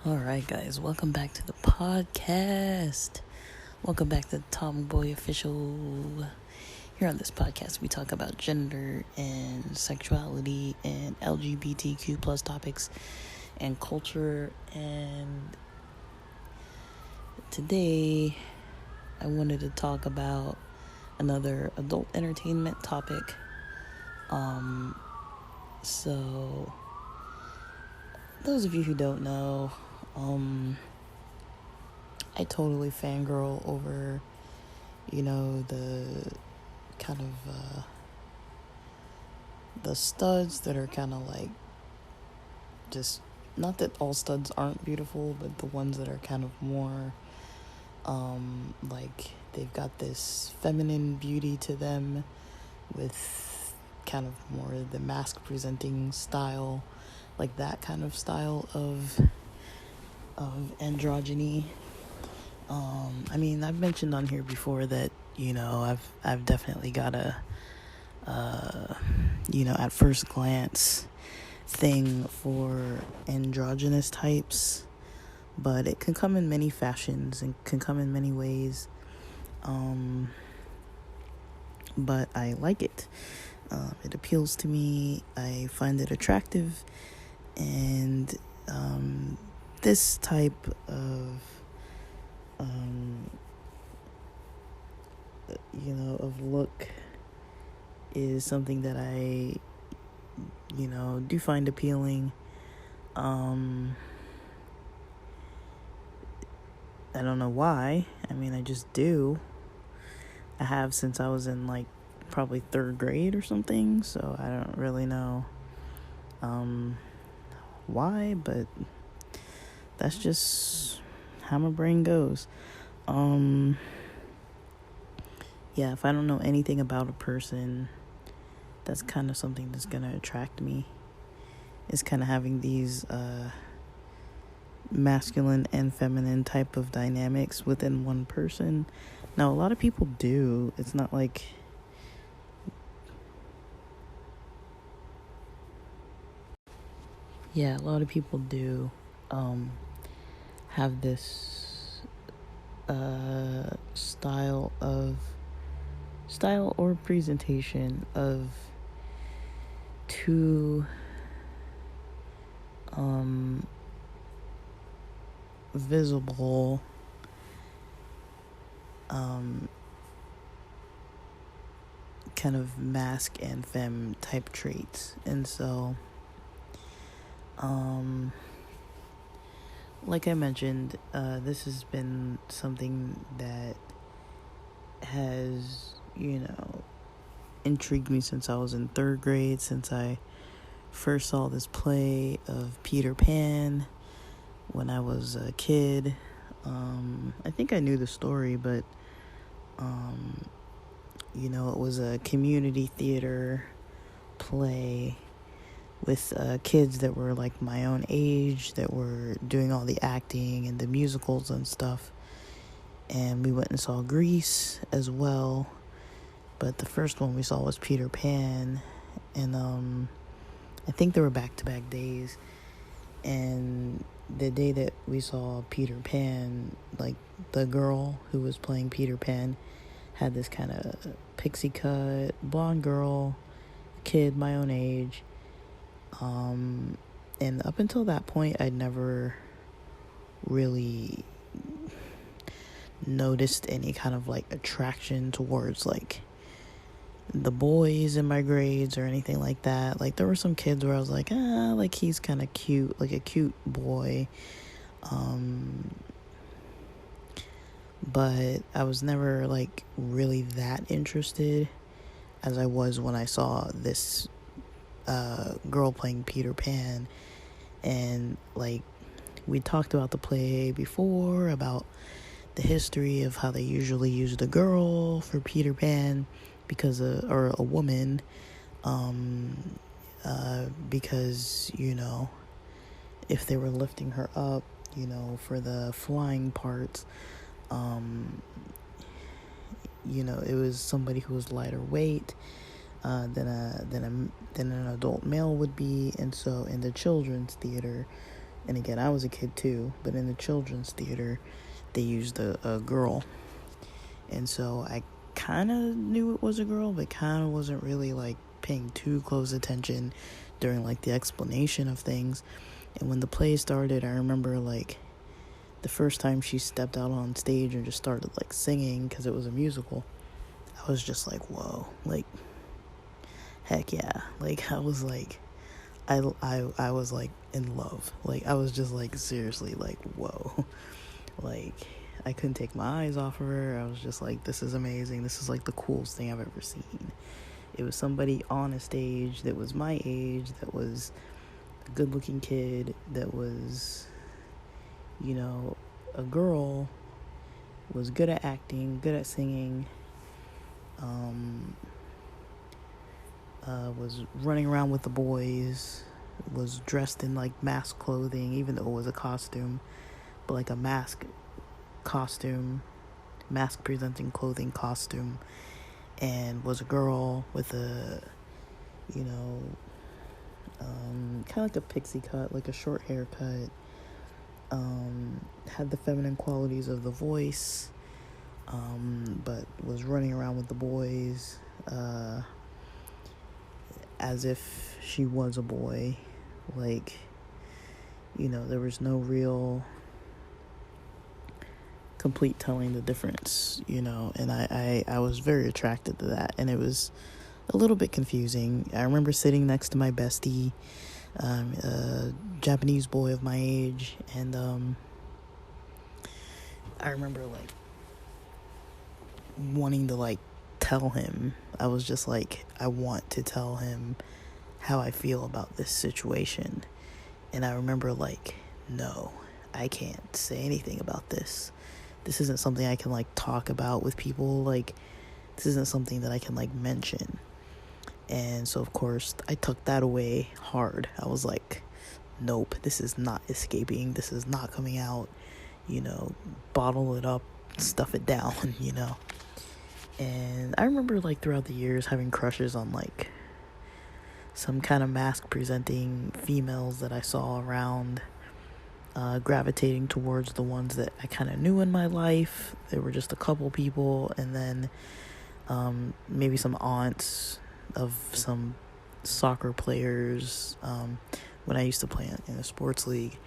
Alright, guys, welcome back to the podcast. Welcome back to Tomboy Official. Here on this podcast, we talk about gender and sexuality and LGBTQ plus topics and culture. And today, I wanted to talk about another adult entertainment topic. So those of you who don't know, I totally fangirl over, the kind of, the studs that are kind of like, just, not that all studs aren't beautiful, but the ones that are kind of more, like, they've got this feminine beauty to them with kind of more the mask presenting style, like that kind of style of androgyny. I've mentioned on here before that, I've definitely got a, at first glance thing for androgynous types, but it can come in many fashions and can come in many ways. But I like it. It appeals to me. I find it attractive, and this type of of look is something that I do find appealing. I don't know why. I just do. I have since I was in like probably third grade or something, so I don't really know why, but that's just how my brain goes. If I don't know anything about a person, that's kind of something that's gonna attract me, is kind of having these masculine and feminine type of dynamics within one person. Now, a lot of people do. It's not like a lot of people do have this style or presentation of two visible kind of masc and femme type traits. And so like I mentioned, this has been something that has intrigued me since I was in third grade, since I first saw this play of Peter Pan when I was a kid. I think I knew the story, but it was a community theater play with kids that were like my own age, that were doing all the acting and the musicals and stuff. And we went and saw Grease as well, but the first one we saw was Peter Pan. And I think there were back-to-back days, and the day that we saw Peter Pan, like, the girl who was playing Peter Pan had this kind of pixie cut, blonde girl, kid my own age. And up until that point, I'd never really noticed any kind of like attraction towards like the boys in my grades or anything like that. Like, there were some kids where I was like, like, he's kind of cute, like a cute boy. But I was never like really that interested as I was when I saw this girl playing Peter Pan. And like, we talked about the play before, about the history of how they usually use the girl for Peter Pan or a woman, because if they were lifting her up, for the flying parts, it was somebody who was lighter weight than an adult male would be. And so in the children's theater, and again, I was a kid too, but in the children's theater, they used a girl. And so I kind of knew it was a girl, but kind of wasn't really like paying too close attention during like the explanation of things. And when the play started, I remember like the first time she stepped out on stage and just started like singing, because it was a musical, I was just like, whoa, like, heck yeah. Like, I was like, I was like in love. Like, I was just like, seriously, like, whoa. Like, I couldn't take my eyes off of her. I was just like, this is amazing. This is like the coolest thing I've ever seen. It was somebody on a stage that was my age, that was a good looking kid, that was, a girl, was good at acting, good at singing, was running around with the boys, was dressed in like mask clothing, even though it was a costume, but like a mask presenting clothing costume, and was a girl with a, kind of like a pixie cut, like a short haircut, had the feminine qualities of the voice, but was running around with the boys, as if she was a boy. Like, there was no real complete telling the difference, and I was very attracted to that, and it was a little bit confusing. I remember sitting next to my bestie, a Japanese boy of my age, and I remember like wanting to like tell him. I was just like, I want to tell him how I feel about this situation. And I remember like, no, I can't say anything about this. This isn't something I can like talk about with people. Like, this isn't something that I can like mention. And so of course I took that away hard. I was like, nope, this is not escaping. This is not coming out. Bottle it up, stuff it down, And I remember like throughout the years having crushes on like some kind of mask presenting females that I saw around, gravitating towards the ones that I kind of knew in my life. There were just a couple people, and then maybe some aunts of some soccer players. When I used to play in a sports league,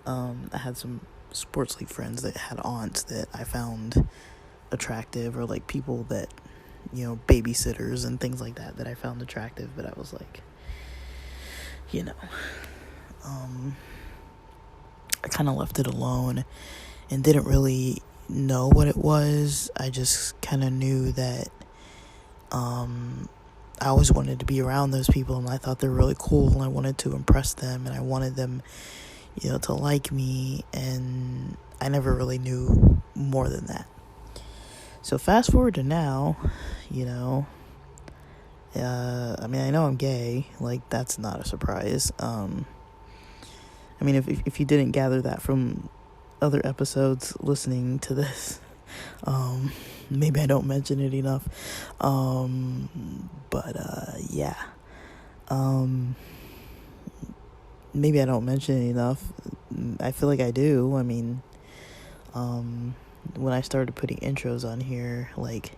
I had some sports league friends that had aunts that I found attractive, or like people that, babysitters and things like that I found attractive. But I was like, I kind of left it alone and didn't really know what it was. I just kind of knew that I always wanted to be around those people, and I thought they're really cool, and I wanted to impress them, and I wanted them, to like me, and I never really knew more than that. So fast forward to now, I mean, I know I'm gay, like, that's not a surprise. I mean, if you didn't gather that from other episodes listening to this, maybe I don't mention it enough, but yeah, maybe I don't mention it enough. I feel like I do. I mean, when I started putting intros on here, like,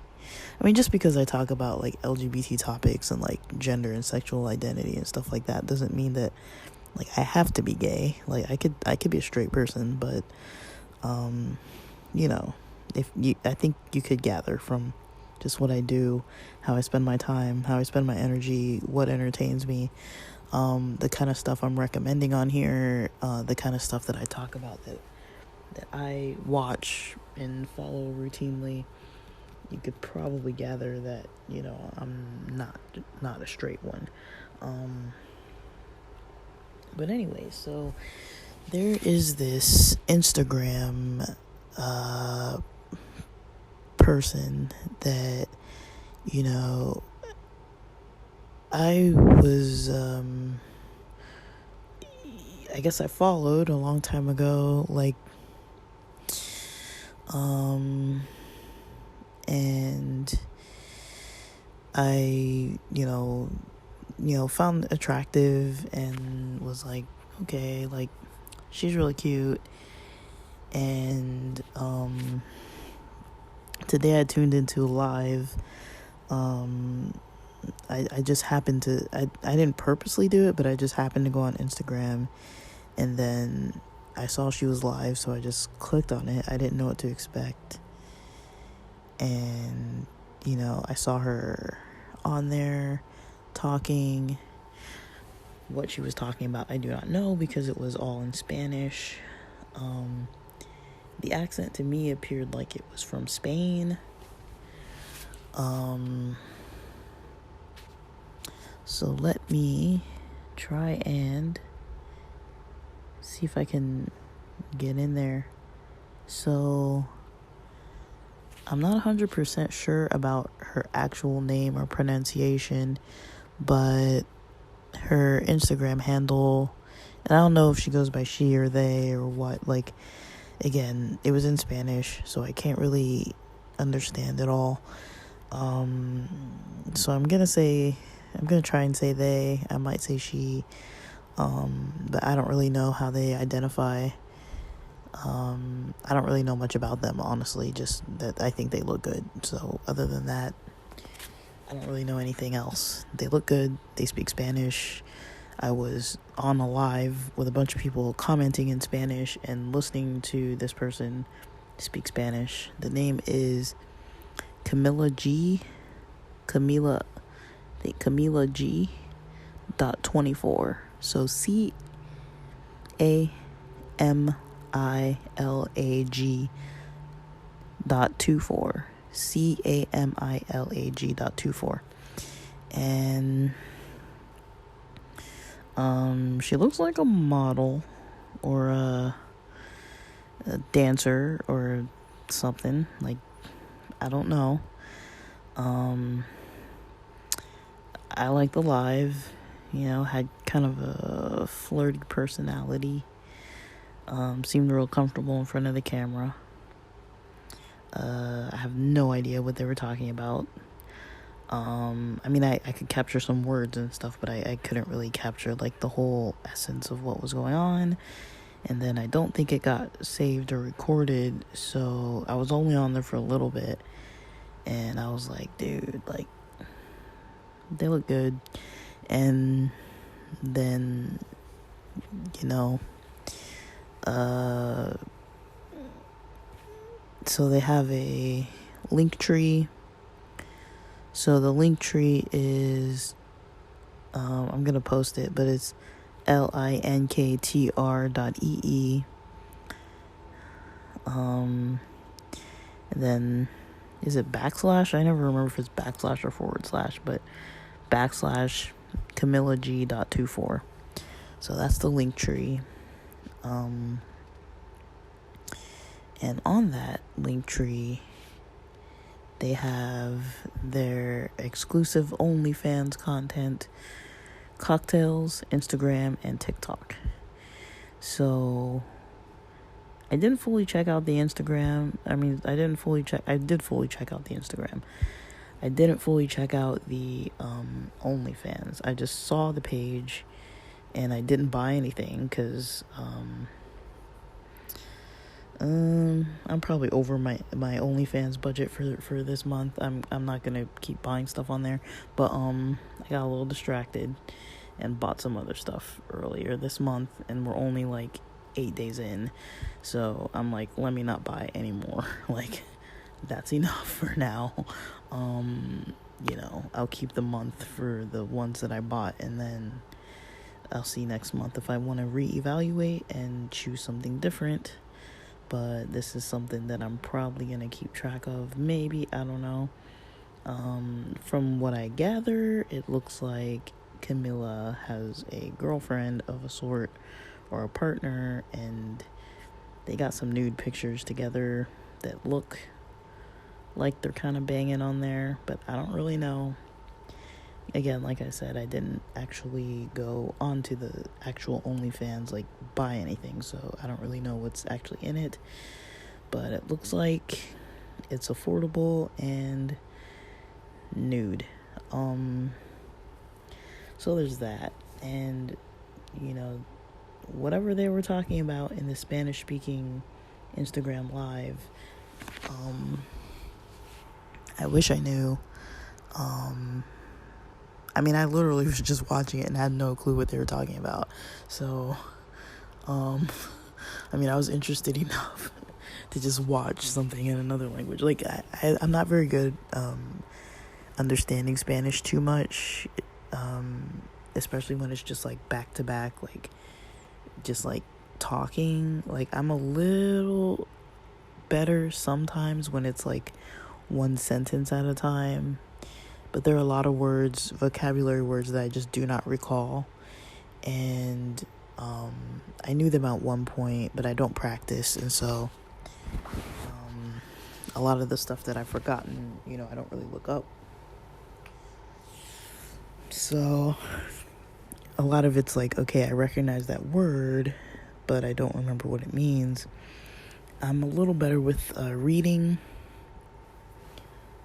I mean, just because I talk about like LGBT topics and like gender and sexual identity and stuff like that doesn't mean that like I have to be gay. Like, I could be a straight person, but I think you could gather from just what I do, how I spend my time, how I spend my energy, what entertains me, the kind of stuff I'm recommending on here, the kind of stuff that I talk about that I watch and follow routinely. You could probably gather that, I'm not a straight one. But anyway, so there is this Instagram person that, I was, I guess I followed a long time ago. Like, and I, found attractive and was like, okay, like, she's really cute. And today I tuned into live. I just happened to, I didn't purposely do it, but I just happened to go on Instagram, and then I saw she was live, so I just clicked on it. I didn't know what to expect. And, I saw her on there talking. What she was talking about, I do not know, because it was all in Spanish. The accent to me appeared like it was from Spain. So let me try and see if I can get in there. So I'm not 100% sure about her actual name or pronunciation, but her Instagram handle, and I don't know if she goes by she or they or what, like, again, it was in Spanish, so I can't really understand it all. So I'm gonna try and say they. I might say she, but I don't really know how they identify. I don't really know much about them, honestly, just that I think they look good. So other than that, I don't really know anything else. They look good. They speak Spanish. I was on a live with a bunch of people commenting in Spanish and listening to this person speak Spanish. The name is Camilag.24. So CAMILAG.24. CAMILAG.24. And she looks like a model or a dancer or something, like, I don't know. I like the live, had kind of a flirty personality. Seemed real comfortable in front of the camera. I have no idea what they were talking about. I could capture some words and stuff, but I couldn't really capture, like, the whole essence of what was going on. And then I don't think it got saved or recorded, so I was only on there for a little bit. And I was like, dude, like, they look good. And then, so they have a link tree. So the link tree is, I'm going to post it, but it's linktr.ee. And then, is it backslash? I never remember if it's backslash or // but /Camilag.24. So that's the link tree. And on that link tree, they have their exclusive OnlyFans content, cocktails, Instagram, and TikTok. So I didn't fully check out the Instagram. I did fully check out the Instagram. I didn't fully check out the OnlyFans. I just saw the page, and I didn't buy anything because I'm probably over my OnlyFans budget for this month. I'm not gonna keep buying stuff on there, but I got a little distracted and bought some other stuff earlier this month, and we're only like 8 days in, so I'm like, let me not buy anymore. Like, that's enough for now. I'll keep the month for the ones that I bought, and then I'll see next month if I want to reevaluate and choose something different. But this is something that I'm probably going to keep track of. Maybe, I don't know. From what I gather, it looks like Camila has a girlfriend of a sort, or a partner, and they got some nude pictures together that look like they're kind of banging on there, but I don't really know. Again, like I said, I didn't actually go onto the actual OnlyFans, like, buy anything, so I don't really know what's actually in it. But it looks like it's affordable and nude. So there's that. And, whatever they were talking about in the Spanish speaking Instagram live, I wish I knew. I literally was just watching it and had no clue what they were talking about. So, I was interested enough to just watch something in another language. Like, I'm not very good understanding Spanish too much, especially when it's just, like, back-to-back, like, just, like, talking. Like, I'm a little better sometimes when it's, like, one sentence at a time. But there are a lot of words, vocabulary words, that I just do not recall. And I knew them at one point, but I don't practice. And so a lot of the stuff that I've forgotten, I don't really look up. So a lot of it's like, okay, I recognize that word, but I don't remember what it means. I'm a little better with reading.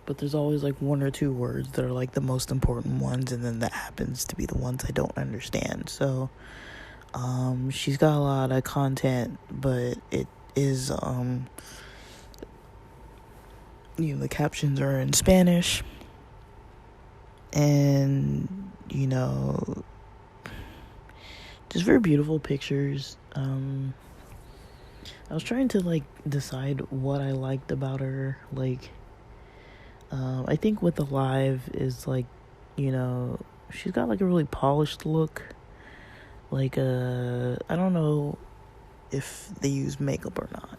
But there's always like one or two words that are like the most important ones, and then that happens to be the ones I don't understand. So she's got a lot of content, but it is the captions are in Spanish, and just very beautiful pictures. I was trying to like decide what I liked about her. Like, I think with the live is like, she's got like a really polished look. Like, I don't know if they use makeup or not.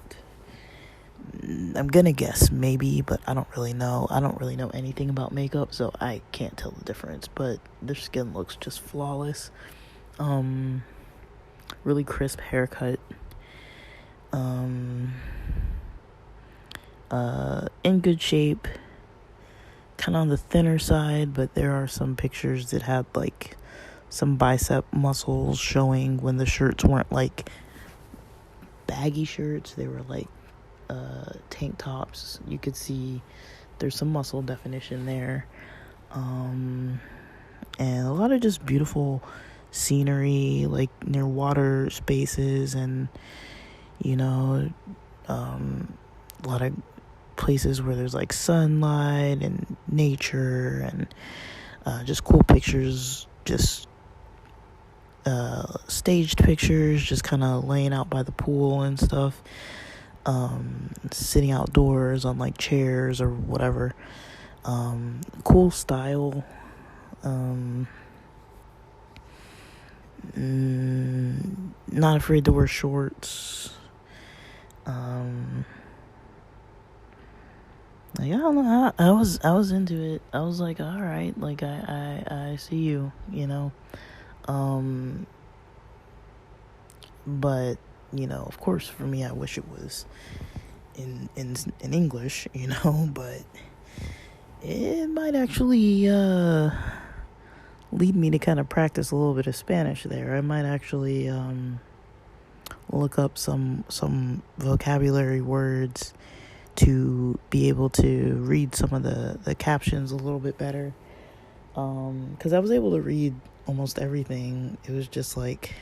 I'm gonna guess maybe, but I don't really know. I don't really know anything about makeup, so I can't tell the difference. But their skin looks just flawless. Really crisp haircut. In good shape. Kind of on the thinner side, but there are some pictures that had like some bicep muscles showing when the shirts weren't like baggy shirts. They were like tank tops. You could see there's some muscle definition there, and a lot of just beautiful scenery, like near water spaces, and a lot of places where there's like sunlight and nature, and just cool pictures, just staged pictures, just kind of laying out by the pool and stuff, sitting outdoors on like chairs or whatever. Cool style. Not afraid to wear shorts. Like, I don't know, I was into it. I was like, all right, like I see you, but of course for me, I wish it was in English, but it might actually lead me to kind of practice a little bit of Spanish there. I might actually look up some vocabulary words to be able to read some of the captions a little bit better, because I was able to read almost everything. It was just like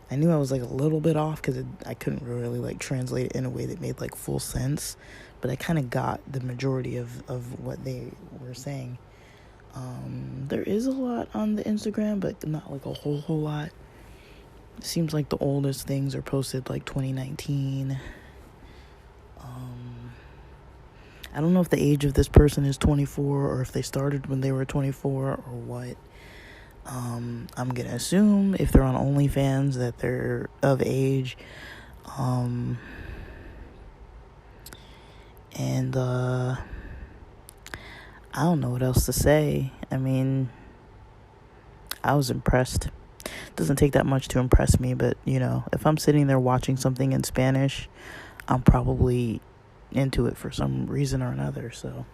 I knew I was like a little bit off because I couldn't really like translate it in a way that made like full sense, but I kind of got the majority of what they were saying. There is a lot on the Instagram, but not like a whole lot. It seems like the oldest things are posted like 2019. I don't know if the age of this person is 24 or if they started when they were 24 or what. I'm gonna assume if they're on OnlyFans that they're of age. And I don't know what else to say. I was impressed. It doesn't take that much to impress me, but if I'm sitting there watching something in Spanish, I'm probably into it for some reason or another. So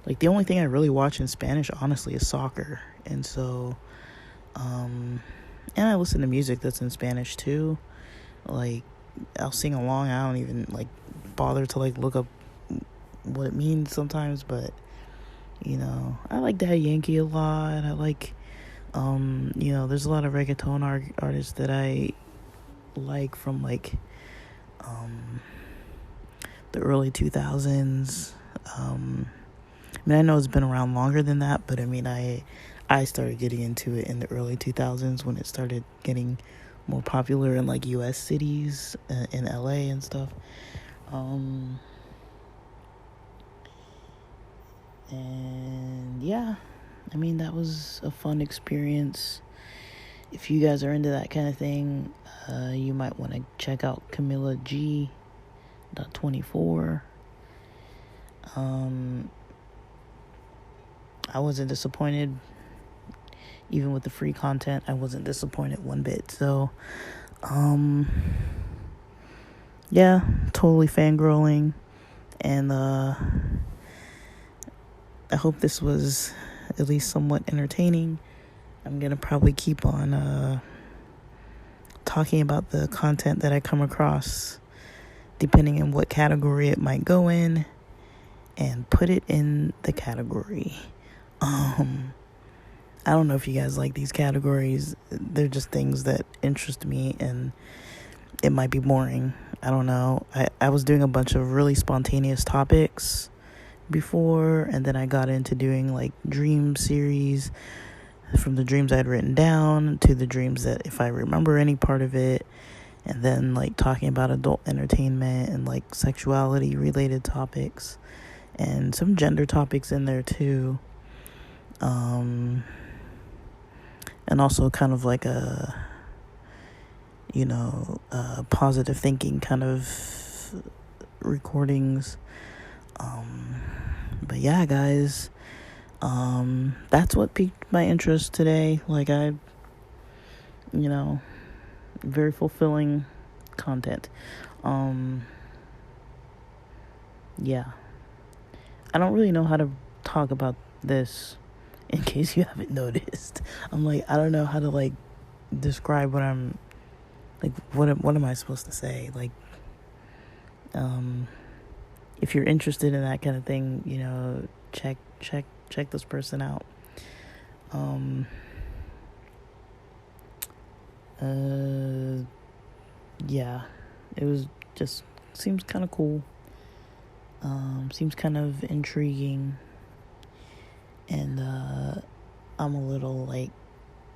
like the only thing I really watch in Spanish honestly is soccer, and so and I listen to music that's in Spanish too. Like I'll sing along. I don't even like bother to like look up what it means sometimes, but I like Daddy Yankee a lot. I like there's a lot of reggaeton artists that I like from like the early 2000s. I know it's been around longer than that, but I started getting into it in the early 2000s when it started getting more popular in like US cities, in LA and stuff. And yeah, that was a fun experience. If you guys are into that kind of thing, you might want to check out Camilag.24. I wasn't disappointed. Even with the free content, I wasn't disappointed one bit. So, yeah, totally fangirling. And I hope this was at least somewhat entertaining. I'm going to probably keep on talking about the content that I come across, depending on what category it might go in, and put it in the category. I don't know if you guys like these categories. They're just things that interest me, and it might be boring. I don't know. I was doing a bunch of really spontaneous topics before, and then I got into doing like dream series, from the dreams I'd written down to the dreams that if I remember any part of it, and then like talking about adult entertainment and like sexuality related topics and some gender topics in there too. And also kind of like a positive thinking kind of recordings. But yeah, guys, that's what piqued my interest today. Like very fulfilling content. Yeah, I don't really know how to talk about this, in case you haven't noticed. I'm like, I don't know how to like describe what I'm like. What am I supposed to say? Like, if you're interested in that kind of thing, check this person out. Yeah, it was just seems kind of cool. Seems kind of intriguing, and I'm a little like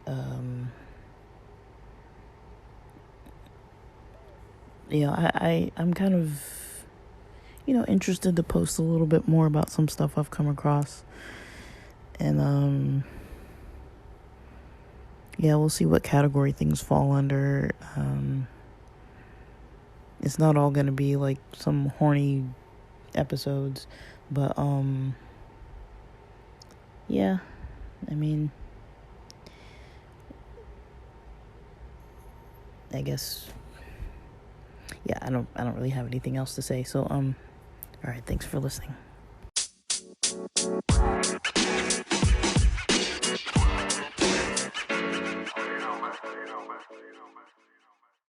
I'm kind of interested to post a little bit more about some stuff I've come across, and we'll see what category things fall under. It's not all gonna be like some horny episodes, but yeah, I guess, yeah, I don't really have anything else to say. So all right, thanks for listening.